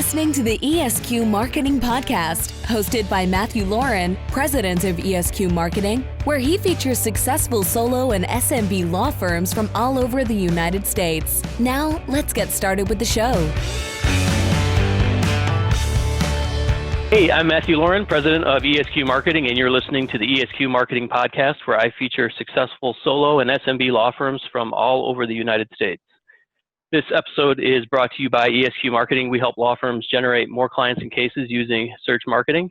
listening to the ESQ Marketing Podcast, hosted by Matthew Lauren, president of ESQ Marketing, where he features successful solo and SMB law firms from all over the United States. Now, let's get started with the show. Hey, I'm Matthew Lauren, president of ESQ Marketing, and you're listening to the ESQ Marketing Podcast, where I feature successful solo and SMB law firms from all over the United States. This episode is brought to you by ESQ Marketing. We help law firms generate more clients and cases using search marketing.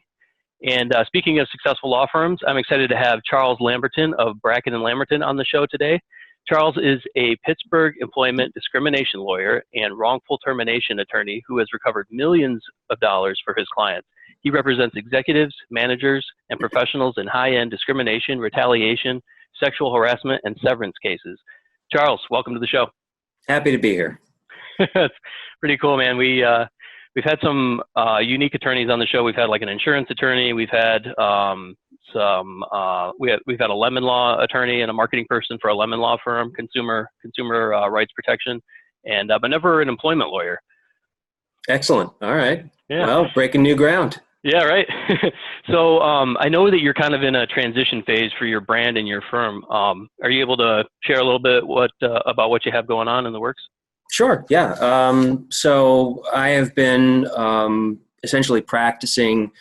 And speaking of successful law firms, I'm excited to have Charles Lamberton of Bracken & Lamberton on the show today. Charles is a Pittsburgh employment discrimination lawyer and wrongful termination attorney who has recovered millions of dollars for his clients. He represents executives, managers, and professionals in high-end discrimination, retaliation, sexual harassment, and severance cases. Charles, welcome to the show. Happy to be here. That's pretty cool, man. We've had some unique attorneys on the show. We've had like an insurance attorney. We've had we've had a lemon law attorney and a marketing person for a lemon law firm, consumer rights protection, and but never an employment lawyer. Excellent. All right. Yeah. Well, breaking new ground. Yeah, right. So I know that you're kind of in a transition phase for your brand and your firm. Are you able to share a little bit about what you have going on in the works? Sure. Yeah. So I have been essentially practicing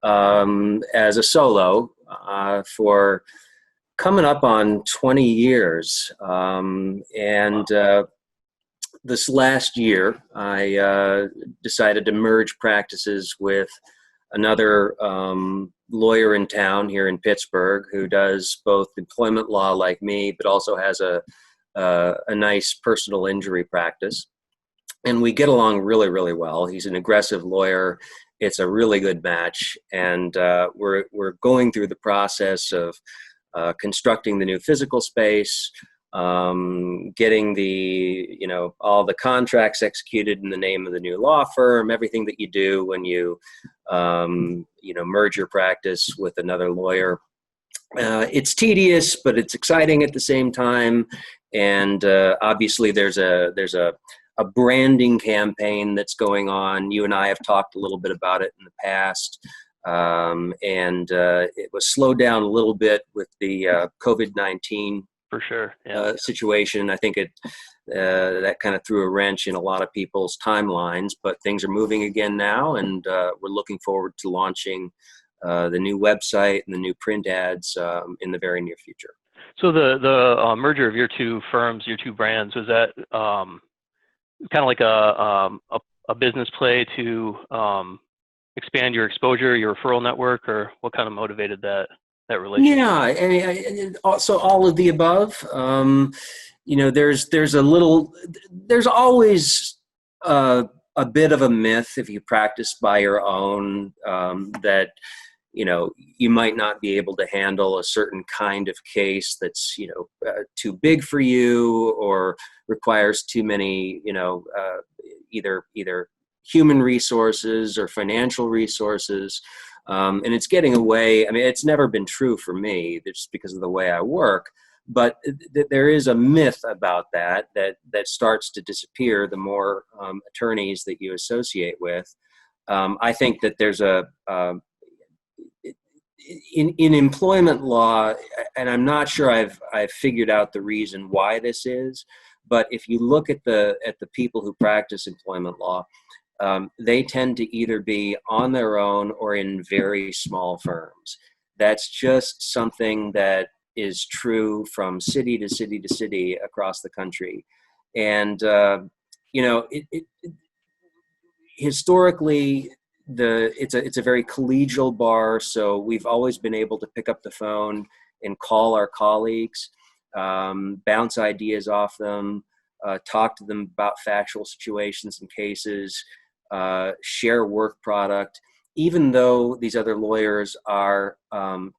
as a solo for coming up on 20 years. This last year, I decided to merge practices with another lawyer in town here in Pittsburgh who does both employment law like me, but also has a nice personal injury practice. And we get along really, really well. He's an aggressive lawyer. It's a really good match. And we're going through the process of constructing the new physical space, getting all the contracts executed in the name of the new law firm, everything that you do when you merge your practice with another lawyer. It's tedious, but it's exciting at the same time. And obviously there's a branding campaign that's going on. You and I have talked a little bit about it in the past. It was slowed down a little bit with the COVID-19 for sure. Yeah. situation. I think that kind of threw a wrench in a lot of people's timelines, but things are moving again now, and we're looking forward to launching the new website and the new print ads in the very near future. So the merger of your two firms, your two brands, was that kind of like a business play to expand your exposure, your referral network, or what kind of motivated that relationship? Yeah, I mean, also all of the above. There's always a bit of a myth if you practice by your own that you might not be able to handle a certain kind of case that's too big for you or requires too many either human resources or financial resources. And it's getting away. I mean, it's never been true for me just because of the way I work, but there is a myth about that starts to disappear the more attorneys that you associate with. I think that there's in employment law, and I'm not sure I've figured out the reason why this is, but if you look at the people who practice employment law, they tend to either be on their own or in very small firms. That's just something that is true from city to city to city across the country. And, historically, it's a very collegial bar. So we've always been able to pick up the phone and call our colleagues, bounce ideas off them, talk to them about factual situations and cases, share work product, even though these other lawyers are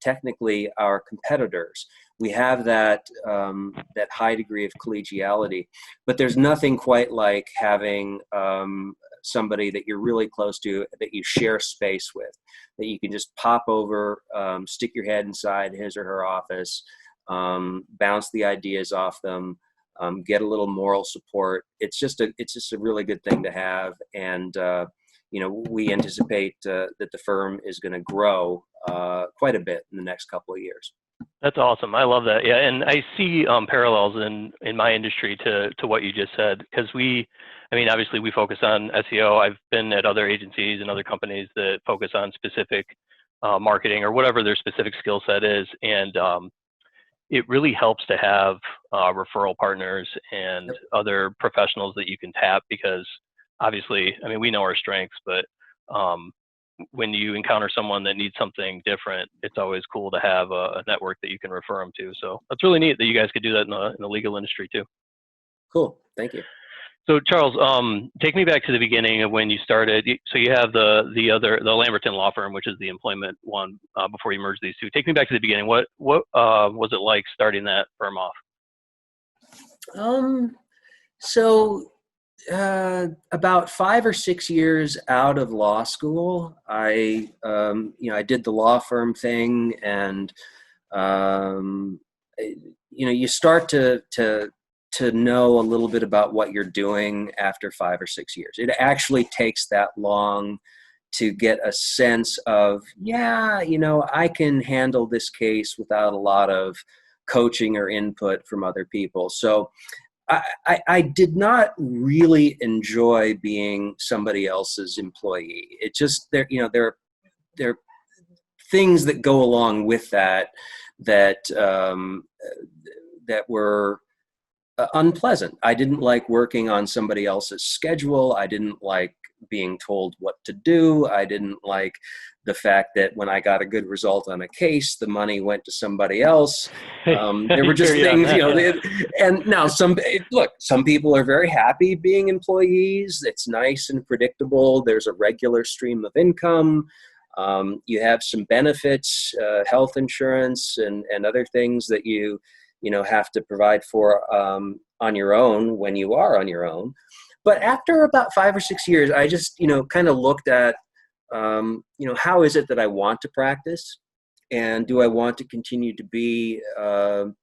technically our competitors. We have that high degree of collegiality, but there's nothing quite like having somebody that you're really close to, that you share space with, that you can just pop over, stick your head inside his or her office, bounce the ideas off them, get a little moral support. It's just a really good thing to have. And we anticipate that the firm is going to grow quite a bit in the next couple of years. That's awesome. I love that. Yeah, and I see parallels in my industry to what you just said, because obviously we focus on SEO. I've been at other agencies and other companies that focus on specific marketing or whatever their specific skill set is, and it really helps to have referral partners and other professionals that you can tap, because obviously, we know our strengths, but when you encounter someone that needs something different, it's always cool to have a network that you can refer them to. So that's really neat that you guys could do that in the legal industry too. Cool. Thank you. So Charles, take me back to the beginning of when you started. So you have the Lamberton Law Firm, which is the employment one, before you merged these two. Take me back to the beginning. What was it like starting that firm off? So about 5 or 6 years out of law school, I did the law firm thing, and you start to know a little bit about what you're doing after 5 or 6 years. It actually takes that long to get a sense of, I can handle this case without a lot of coaching or input from other people. So I did not really enjoy being somebody else's employee. It just, there are things that go along with that were unpleasant. I didn't like working on somebody else's schedule. I didn't like being told what to do. I didn't like the fact that when I got a good result on a case, the money went to somebody else. There were just things, and now some people are very happy being employees. It's nice and predictable. There's a regular stream of income. You have some benefits, health insurance and other things that you have to provide for on your own when you are on your own. But after about 5 or 6 years, I just, kind of looked at, how is it that I want to practice? And do I want to continue to be, an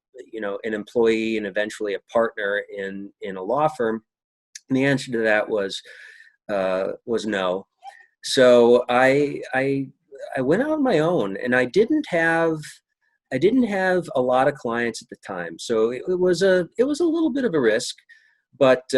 employee and eventually a partner in a law firm? And the answer to that was no. So I went out on my own, and I didn't have a lot of clients at the time. So it was a little bit of a risk, but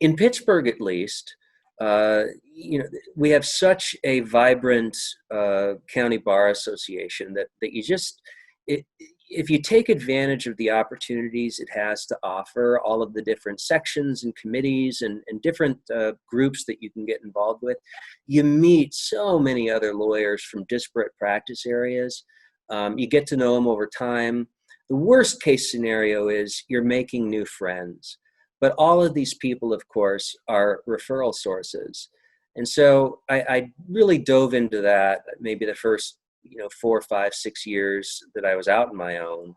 in Pittsburgh, at least, we have such a vibrant county bar association that you just, if you take advantage of the opportunities it has to offer, all of the different sections and committees and different groups that you can get involved with, you meet so many other lawyers from disparate practice areas. You get to know them over time. The worst case scenario is you're making new friends. But all of these people, of course, are referral sources. And so I really dove into that maybe the first 4, 5, 6 years that I was out on my own.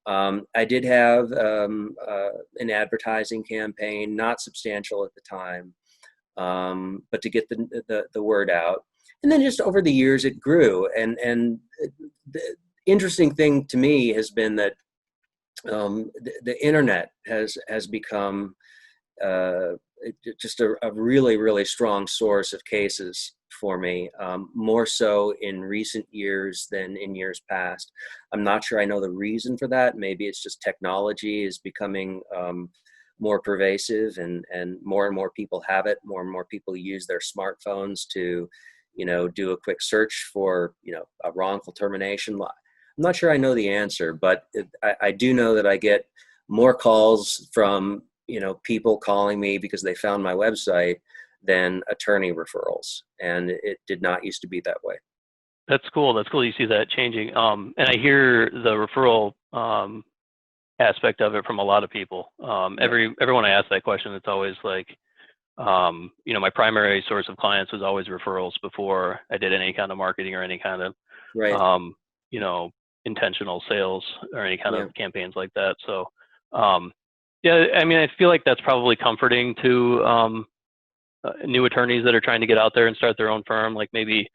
I did have an advertising campaign, not substantial at the time, but to get the word out. And then just over the years, it grew. And the interesting thing to me has been that the internet has become just a really, really strong source of cases for me, more so in recent years than in years past. I'm not sure I know the reason for that. Maybe it's just technology is becoming more pervasive, and more people have it. More and more people use their smartphones to, do a quick search for, a wrongful termination. I'm not sure I know the answer, but I do know that I get more calls from, people calling me because they found my website than attorney referrals. And it did not used to be that way. That's cool. That's cool. You see that changing. And I hear the referral aspect of it from a lot of people. Everyone I ask that question, it's always like, my primary source of clients was always referrals before I did any kind of marketing or any kind of, intentional sales or any kind of campaigns like that. So, I feel like that's probably comforting to new attorneys that are trying to get out there and start their own firm. Like maybe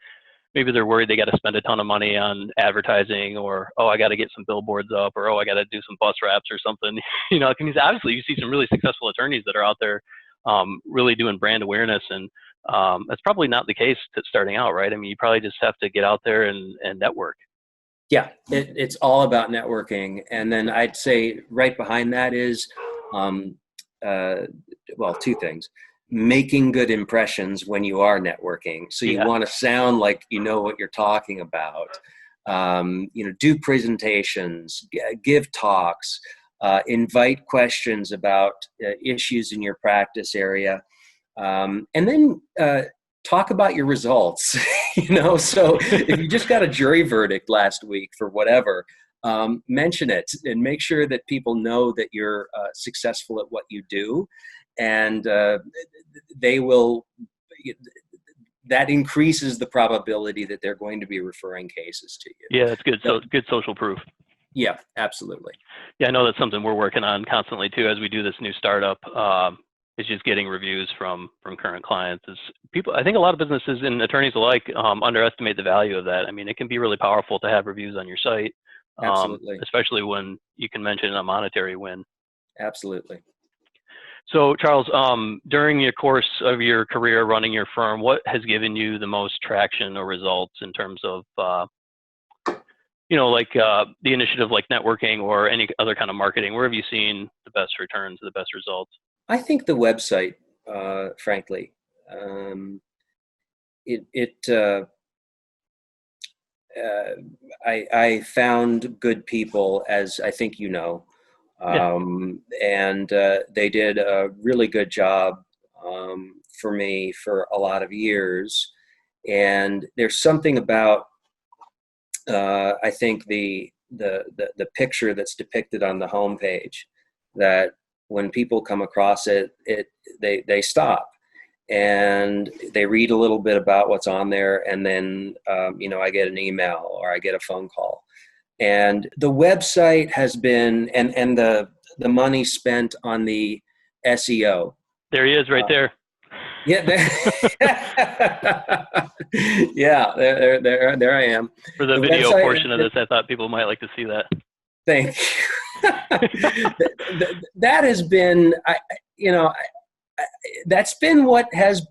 they're worried they got to spend a ton of money on advertising, or, I got to get some billboards up, or, I got to do some bus wraps or something. Because obviously you see some really successful attorneys that are out there really doing brand awareness and That's probably not the case to starting out, right? I mean, you probably just have to get out there and network. Yeah, it's all about networking. And then I'd say right behind that is, um, well, two things. Making good impressions when you are networking. So you Yeah. want to sound like you know what you're talking about. Do presentations, give talks, invite questions about issues in your practice area, and then talk about your results. So if you just got a jury verdict last week for whatever, mention it and make sure that people know that you're successful at what you do, and they will. That increases the probability that they're going to be referring cases to you. Yeah, that's good. So good social proof. Yeah, absolutely. Yeah, I know that's something we're working on constantly too as we do this new startup. It's just getting reviews from current clients. I think a lot of businesses and attorneys alike underestimate the value of that. I mean, it can be really powerful to have reviews on your site, Absolutely. especially when you can mention a monetary win. Absolutely. So, Charles, during your course of your career running your firm, what has given you the most traction or results in terms of, the initiative like networking or any other kind of marketing? Where have you seen the best returns, the best results? I think the website, frankly, I found good people, as I think you know, Yeah. and they did a really good job for me for a lot of years. And there's something about I think the picture that's depicted on the homepage that when people come across it, they stop and they read a little bit about what's on there, and then I get an email or I get a phone call. And the website has been, and the money spent on the SEO. There he is, right there. Yeah, yeah, there I am. For the video website, portion of this, I thought people might like to see that. Thank you. That has been, that's been what has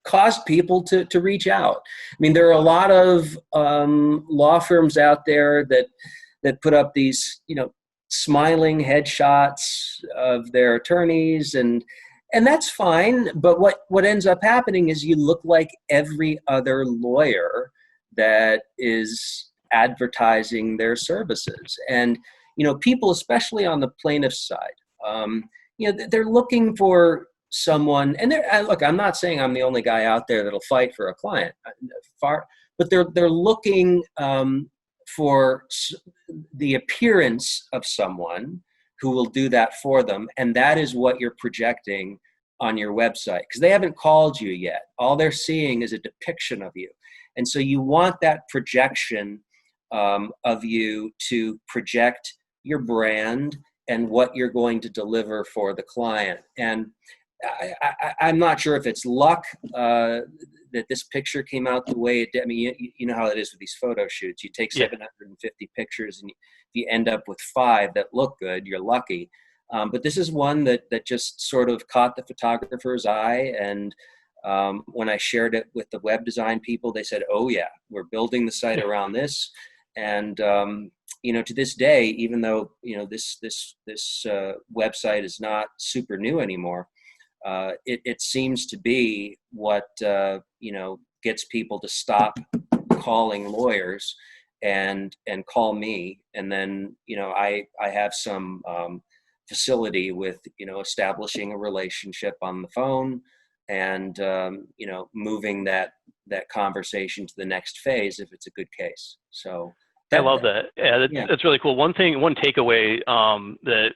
caused people to reach out. I mean, there are a lot of law firms out there that put up these, smiling headshots of their attorneys, and that's fine. But what ends up happening is you look like every other lawyer that is advertising their services. And people, especially on the plaintiff's side, they're looking for someone. And look, I'm not saying I'm the only guy out there that'll fight for a client, but they're looking for the appearance of someone who will do that for them, and that is what you're projecting on your website, because they haven't called you yet. All they're seeing is a depiction of you, and so you want that projection of you to project your brand and what you're going to deliver for the client. And I'm not sure if it's luck that this picture came out the way it did. I mean, you know how it is with these photo shoots. You take 750 pictures and you end up with 5 that look good. You're lucky. But this is one that just sort of caught the photographer's eye. And when I shared it with the web design people, they said, "Oh yeah, we're building the site around this." And to this day, even though this website is not super new anymore, it seems to be what gets people to stop calling lawyers and call me. And then I have some facility with establishing a relationship on the phone and moving that conversation to the next phase if it's a good case. So I love that. Yeah, that's really cool. One takeaway that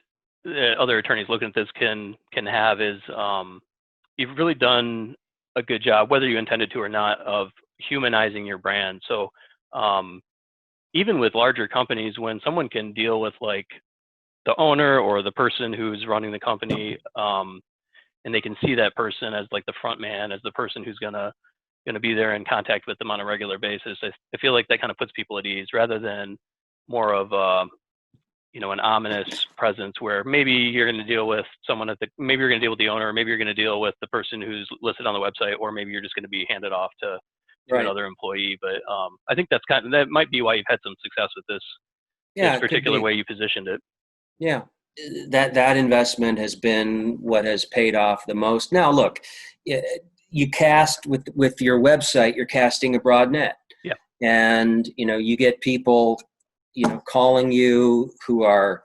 other attorneys looking at this can have is you've really done a good job, whether you intended to or not, of humanizing your brand. So even with larger companies, when someone can deal with like the owner or the person who's running the company, and they can see that person as like the front man, as the person who's gonna be there in contact with them on a regular basis, I feel like that kind of puts people at ease rather than more of an ominous presence where maybe you're going to deal with someone maybe you're going to deal with the owner, maybe you're going to deal with the person who's listed on the website, or maybe you're just going to be handed off to Right. another employee. But I think that might be why you've had some success with this Yeah, particular way you positioned it. Yeah, that investment has been what has paid off the most. Now, look, you cast with your website, you're casting a broad net. Yeah. And you get people calling you who are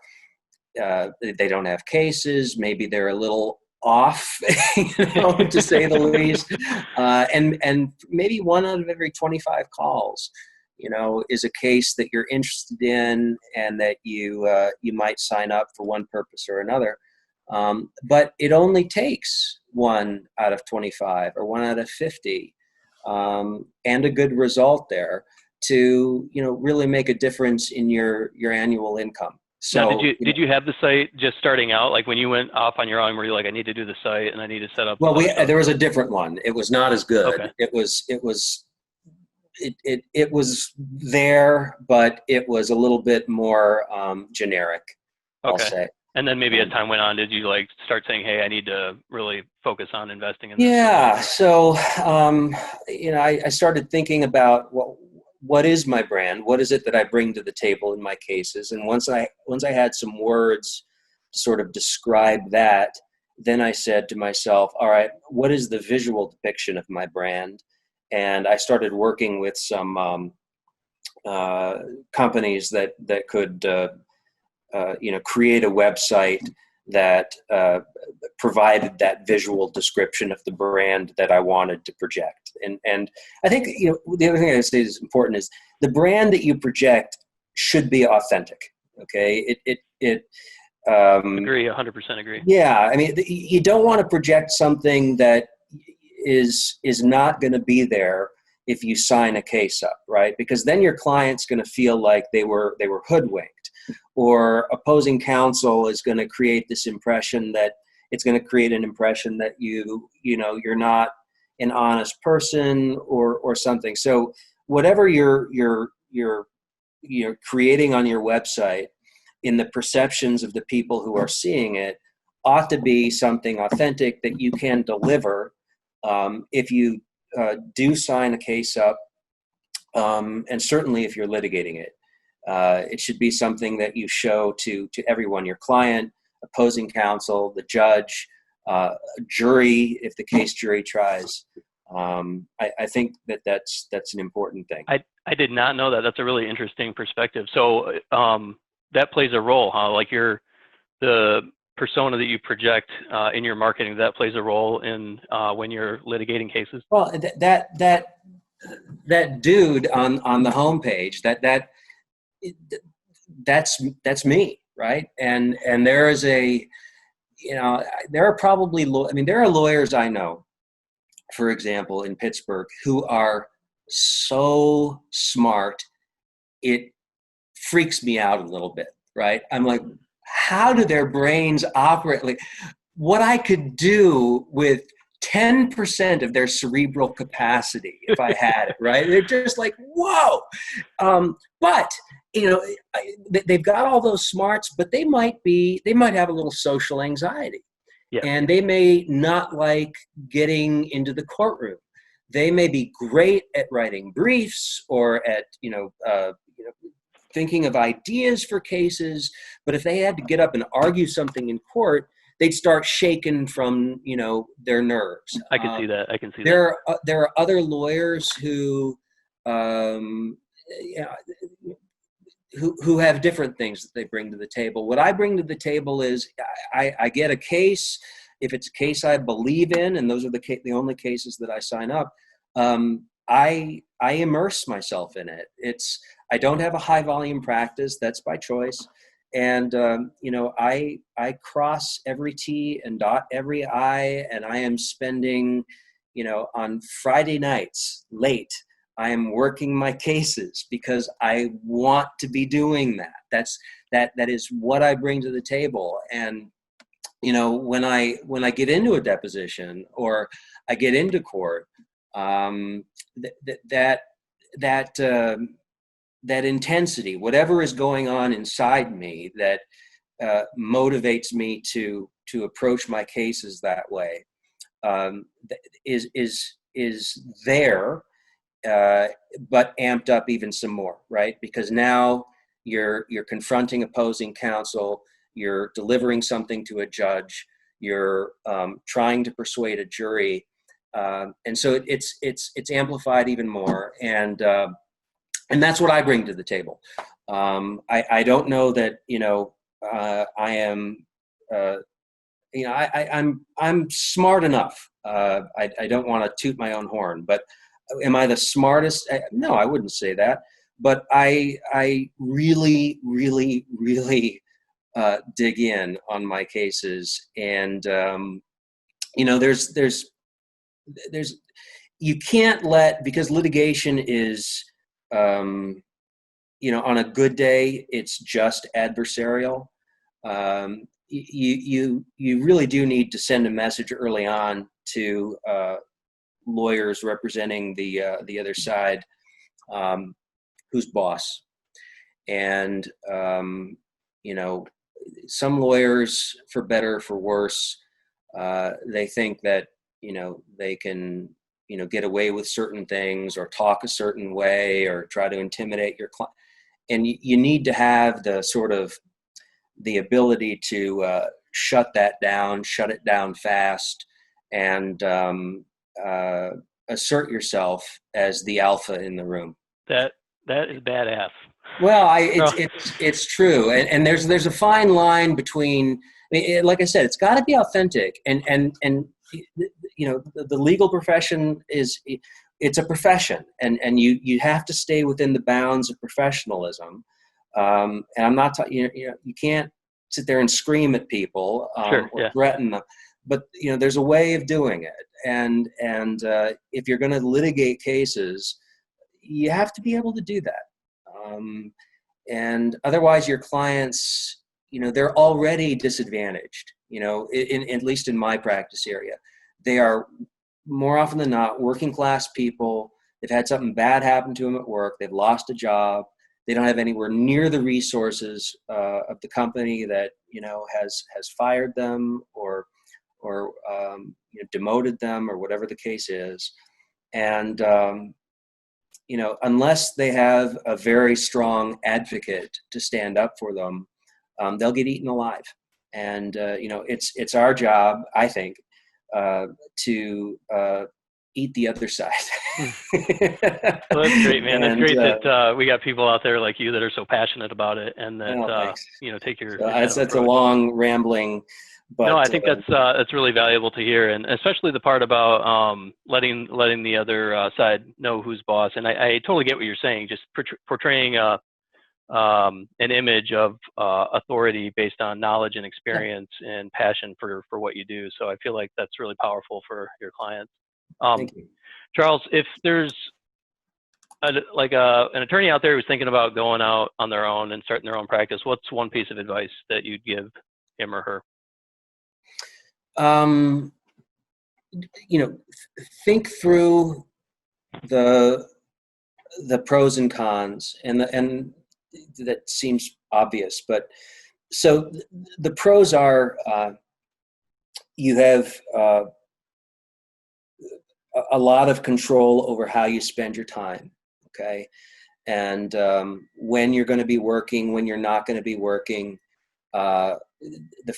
they don't have cases, maybe they're a little off, to say the least, and maybe 1 out of every 25 calls is a case that you're interested in and that you might sign up for one purpose or another. But it only takes 1 out of 25 or 1 out of 50 and a good result there to really make a difference in your annual income. So now, did you have the site just starting out, like when you went off on your own, were you like, I need to do the site and I need to set up? Well, there was a different one. It was not as good. Okay. It was there, but it was a little bit more generic, I'll say. And then maybe as time went on, did you like start saying, hey, I need to really focus on investing in this? Yeah. So, I started thinking about what is my brand? What is it that I bring to the table in my cases? And once I had some words to sort of describe that, then I said to myself, all right, what is the visual depiction of my brand? And I started working with some companies that could, create a website that provided that visual description of the brand that I wanted to project. And I think, the other thing I would say is important is the brand that you project should be authentic. Okay. Agree. 100% agree. Yeah. I mean, you don't want to project something that is not going to be there if you sign a case up, right? Because then your client's going to feel like they were hoodwinked, or opposing counsel is going to create this impression that it's going to create an impression that you're not an honest person or something. So whatever you're creating on your website, in the perceptions of the people who are seeing it, ought to be something authentic that you can deliver if you do sign a case up, and certainly if you're litigating it. It should be something that you show to everyone, your client, opposing counsel, the judge, jury, if the case jury tries. I think that's an important thing. I did not know that. That's a really interesting perspective. So that plays a role, huh? Like the persona that you project in your marketing, that plays a role in when you're litigating cases? Well, that dude on the homepage, that's me, right? And there is there are probably, there are lawyers I know, for example, in Pittsburgh, who are so smart, it freaks me out a little bit, right? I'm like, how do their brains operate? Like, what I could do with 10% of their cerebral capacity if I had it, right? They're just like, whoa. But they've got all those smarts, but they might have a little social anxiety. Yeah. And they may not like getting into the courtroom. They may be great at writing briefs or at, thinking of ideas for cases, but if they had to get up and argue something in court, they'd start shaking from, their nerves. I can see that. There are other lawyers who have different things that they bring to the table. What I bring to the table is I get a case. If it's a case I believe in, and those are the only cases that I sign up, I immerse myself in it. I don't have a high volume practice. That's by choice. And, I cross every T and dot every I, and I am spending, on Friday nights late, I am working my cases because I want to be doing that. That is what I bring to the table. And, when I get into a deposition or I get into court, that intensity, whatever is going on inside me that motivates me to approach my cases that way, is there, but amped up even some more, right? Because now you're confronting opposing counsel, you're delivering something to a judge, you're trying to persuade a jury, and so it's amplified even more, and that's what I bring to the table. I don't know that I am. I'm smart enough. I don't want to toot my own horn, but am I the smartest? No, I wouldn't say that. But I really, really, really dig in on my cases, and there's you can't let, because litigation is on a good day it's just adversarial. You really do need to send a message early on to lawyers representing the other side, who's boss. And some lawyers, for better or for worse, they think that they can get away with certain things, or talk a certain way, or try to intimidate your client. And you need to have the sort of the ability to shut it down fast, and assert yourself as the alpha in the room. That is badass. Well, it's true, and there's a fine line between, like I said, it's got to be authentic, and the legal profession it's a profession, and you have to stay within the bounds of professionalism. And I'm not talking, you can't sit there and scream at people, Sure, or yeah. threaten them, but there's a way of doing it, and if you're going to litigate cases, you have to be able to do that. And otherwise your clients, they're already disadvantaged, at least in my practice area. They are, more often than not, working class people. They've had something bad happen to them at work. They've lost a job. They don't have anywhere near the resources of the company that has fired them, or demoted them, or whatever the case is. And unless they have a very strong advocate to stand up for them, they'll get eaten alive. And it's our job, I think, to eat the other side. Well, that's great, man. That's great that we got people out there like you that are so passionate about it, and that take your. That's a long rambling. But, no, I think that's really valuable to hear, and especially the part about letting the other side know who's boss. And I totally get what you're saying. Just portraying an image of authority based on knowledge and experience and passion for what you do. So I feel like that's really powerful for your clients. Thank you. Charles, if there's an attorney out there who's thinking about going out on their own and starting their own practice, what's one piece of advice that you'd give him or her? Think through the pros and cons, and that seems obvious, but so the pros are, you have a lot of control over how you spend your time, okay? And when you're going to be working, when you're not going to be working, the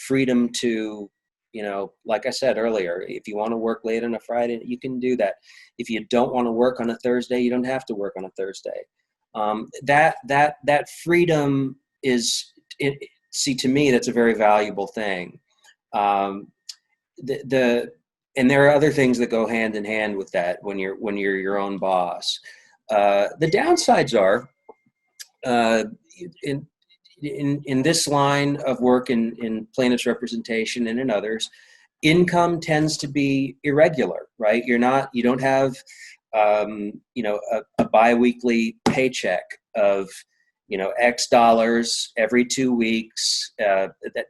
freedom to, like I said earlier, if you want to work late on a Friday, you can do that. If you don't want to work on a Thursday, you don't have to work on a Thursday. That freedom is, to me, that's a very valuable thing. And there are other things that go hand in hand with that when you're your own boss. The downsides are, in this line of work, in plaintiff's representation and in others, income tends to be irregular, right? You don't have a biweekly paycheck of X dollars every 2 weeks.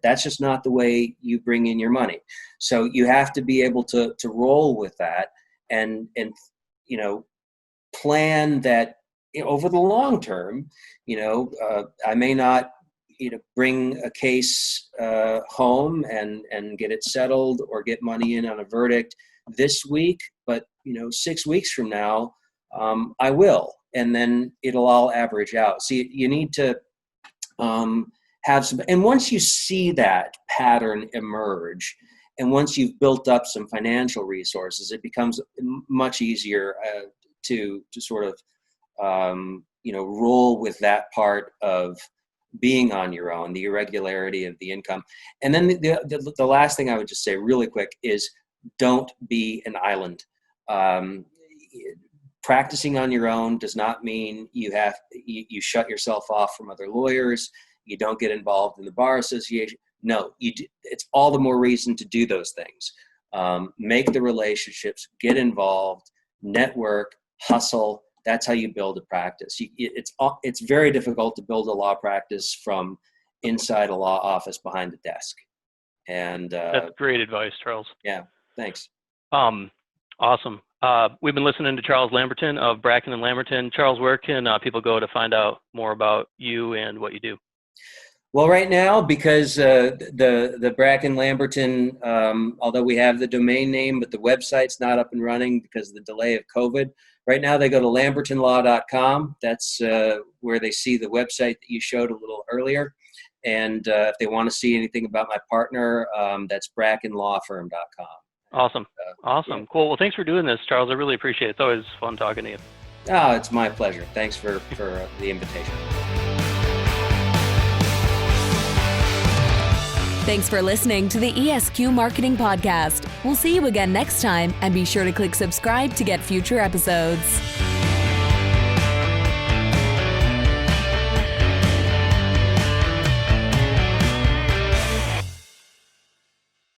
That's just not the way you bring in your money. So you have to be able to roll with that, and plan that over the long term, I may not, bring a case home and get it settled or get money in on a verdict this week, but 6 weeks from now, I will, and then it'll all average out. So you need to have some, and once you see that pattern emerge, and once you've built up some financial resources, it becomes much easier to sort of roll with that part of being on your own, the irregularity of the income. And then the last thing I would just say really quick is don't be an island. Practicing on your own does not mean you shut yourself off from other lawyers. You don't get involved in the bar association. No, it's all the more reason to do those things. Make the relationships, get involved, network, hustle. That's how you build a practice. It's very difficult to build a law practice from inside a law office behind a desk. And that's great advice, Charles. Yeah, thanks. Awesome. We've been listening to Charles Lamberton of Bracken and Lamberton. Charles, where can people go to find out more about you and what you do? Well, right now, because the Bracken Lamberton, although we have the domain name, but the website's not up and running because of the delay of COVID. Right now, they go to lambertonlaw.com. That's where they see the website that you showed a little earlier. And if they want to see anything about my partner, that's brackenlawfirm.com. Awesome. Awesome. Yeah. Cool. Well, thanks for doing this, Charles. I really appreciate it. It's always fun talking to you. Oh, it's my pleasure. Thanks for the invitation. Thanks for listening to the ESQ Marketing Podcast. We'll see you again next time, and be sure to click subscribe to get future episodes.